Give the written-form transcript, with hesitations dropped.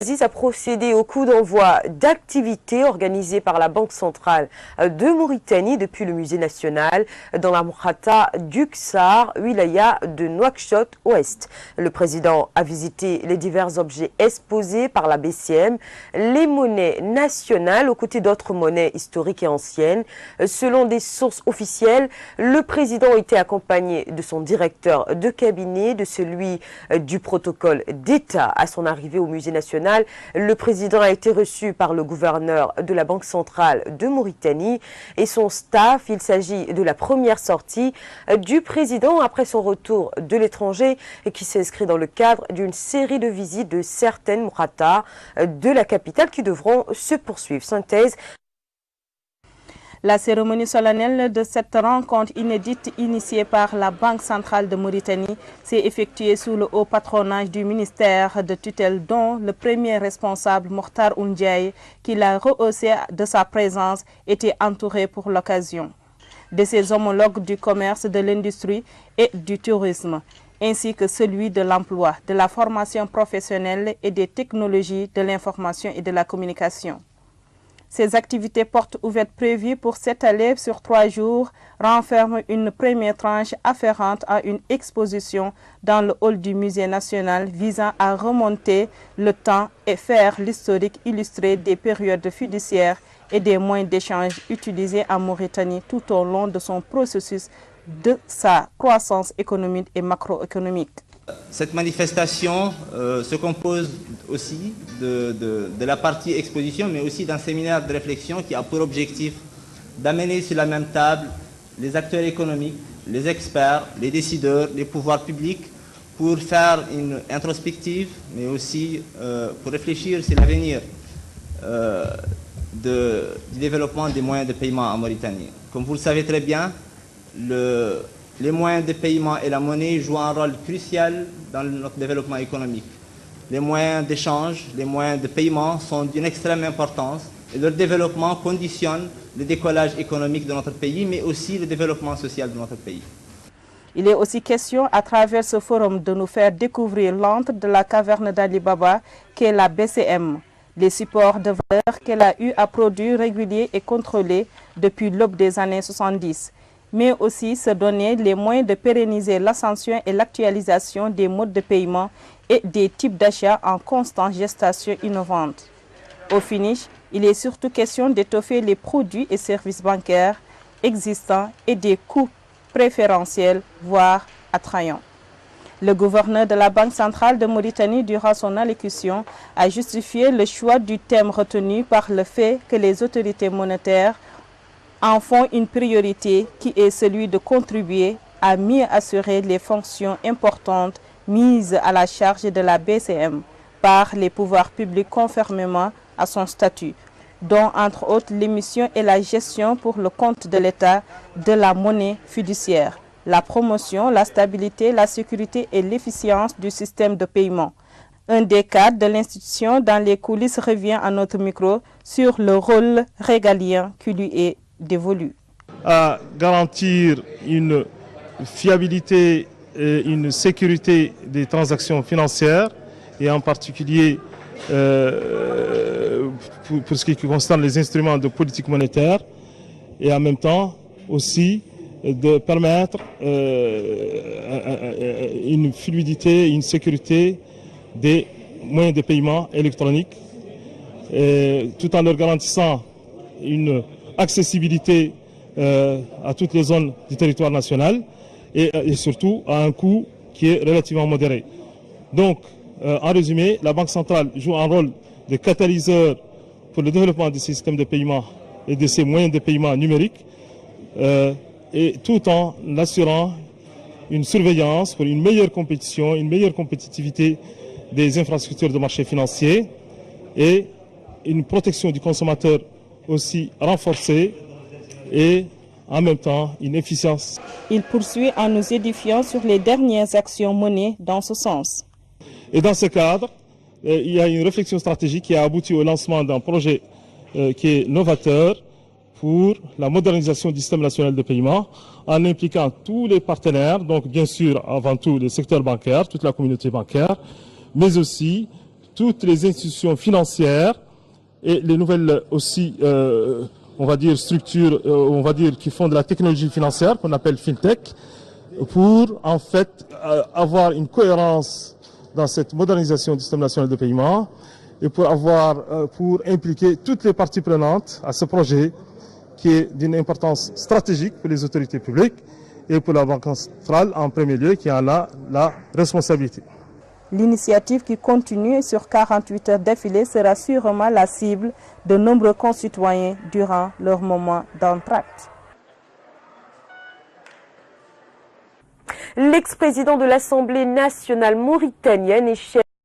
Aziz a procédé au coup d'envoi d'activités organisées par la Banque centrale de Mauritanie depuis le musée national dans la Moukhata d'Uksar, wilaya de Nouakchott-Ouest. Le président a visité les divers objets exposés par la BCM, les monnaies nationales aux côtés d'autres monnaies historiques et anciennes. Selon des sources officielles, le président était accompagné de son directeur de cabinet, de celui du protocole d'État à son arrivée au musée national. Le président a été reçu par le gouverneur de la Banque centrale de Mauritanie et son staff. Il s'agit de la première sortie du président après son retour de l'étranger qui s'inscrit dans le cadre d'une série de visites de certaines Moukhata de la capitale qui devront se poursuivre. Synthèse. La cérémonie solennelle de cette rencontre inédite initiée par la Banque centrale de Mauritanie s'est effectuée sous le haut patronage du ministère de tutelle dont le premier responsable, Mokhtar Oundiaye, qui l'a rehaussé de sa présence, était entouré pour l'occasion de ses homologues du commerce, de l'industrie et du tourisme, ainsi que celui de l'emploi, de la formation professionnelle et des technologies de l'information et de la communication. Ces activités portes ouvertes prévues pour s'étaler sur 3 jours renferment une première tranche afférente à une exposition dans le hall du musée national visant à remonter le temps et faire l'historique illustré des périodes fiduciaires et des moyens d'échange utilisés en Mauritanie tout au long de son processus de sa croissance économique et macroéconomique. Cette manifestation se compose aussi de la partie exposition, mais aussi d'un séminaire de réflexion qui a pour objectif d'amener sur la même table les acteurs économiques, les experts, les décideurs, les pouvoirs publics, pour faire une introspective, mais aussi pour réfléchir sur l'avenir du développement des moyens de paiement en Mauritanie. Comme vous le savez très bien, les moyens de paiement et la monnaie jouent un rôle crucial dans notre développement économique. Les moyens d'échange, les moyens de paiement sont d'une extrême importance et leur développement conditionne le décollage économique de notre pays, mais aussi le développement social de notre pays. Il est aussi question à travers ce forum de nous faire découvrir l'antre de la caverne d'Ali Baba qu'est la BCM, les supports de valeur qu'elle a eu à produire réguliers et contrôlés depuis l'aube des années 70. Mais aussi se donner les moyens de pérenniser l'ascension et l'actualisation des modes de paiement et des types d'achats en constante gestation innovante. Au finish, il est surtout question d'étoffer les produits et services bancaires existants et des coûts préférentiels, voire attrayants. Le gouverneur de la Banque centrale de Mauritanie, durant son allocution, a justifié le choix du thème retenu par le fait que les autorités monétaires en font une priorité qui est celui de contribuer à mieux assurer les fonctions importantes mises à la charge de la BCM par les pouvoirs publics conformément à son statut, dont entre autres l'émission et la gestion pour le compte de l'État de la monnaie fiduciaire, la promotion, la stabilité, la sécurité et l'efficience du système de paiement. Un des cadres de l'institution dans les coulisses revient à notre micro sur le rôle régalien qui lui est dévolu. À garantir une fiabilité et une sécurité des transactions financières et en particulier pour ce qui concerne les instruments de politique monétaire et en même temps aussi de permettre une fluidité, une sécurité des moyens de paiement électroniques tout en leur garantissant une accessibilité à toutes les zones du territoire national et surtout à un coût qui est relativement modéré. Donc, en résumé, la Banque centrale joue un rôle de catalyseur pour le développement des systèmes de paiement et de ces moyens de paiement numériques et tout en assurant une surveillance pour une meilleure compétition, une meilleure compétitivité des infrastructures de marché financier et une protection du consommateur aussi renforcée et en même temps une efficience. Il poursuit en nous édifiant sur les dernières actions menées dans ce sens. Et dans ce cadre, il y a une réflexion stratégique qui a abouti au lancement d'un projet qui est novateur pour la modernisation du système national de paiement en impliquant tous les partenaires, donc bien sûr avant tout le secteur bancaire, toute la communauté bancaire, mais aussi toutes les institutions financières et les nouvelles aussi, on va dire, structures, on va dire, qui font de la technologie financière, qu'on appelle FinTech, pour en fait avoir une cohérence dans cette modernisation du système national de paiement et pour impliquer toutes les parties prenantes à ce projet qui est d'une importance stratégique pour les autorités publiques et pour la Banque centrale en premier lieu qui en a la responsabilité. L'initiative qui continue sur 48 heures d'affilée sera sûrement la cible de nombreux concitoyens durant leur moment d'entracte. L'ex-président de l'Assemblée nationale mauritanienne et chef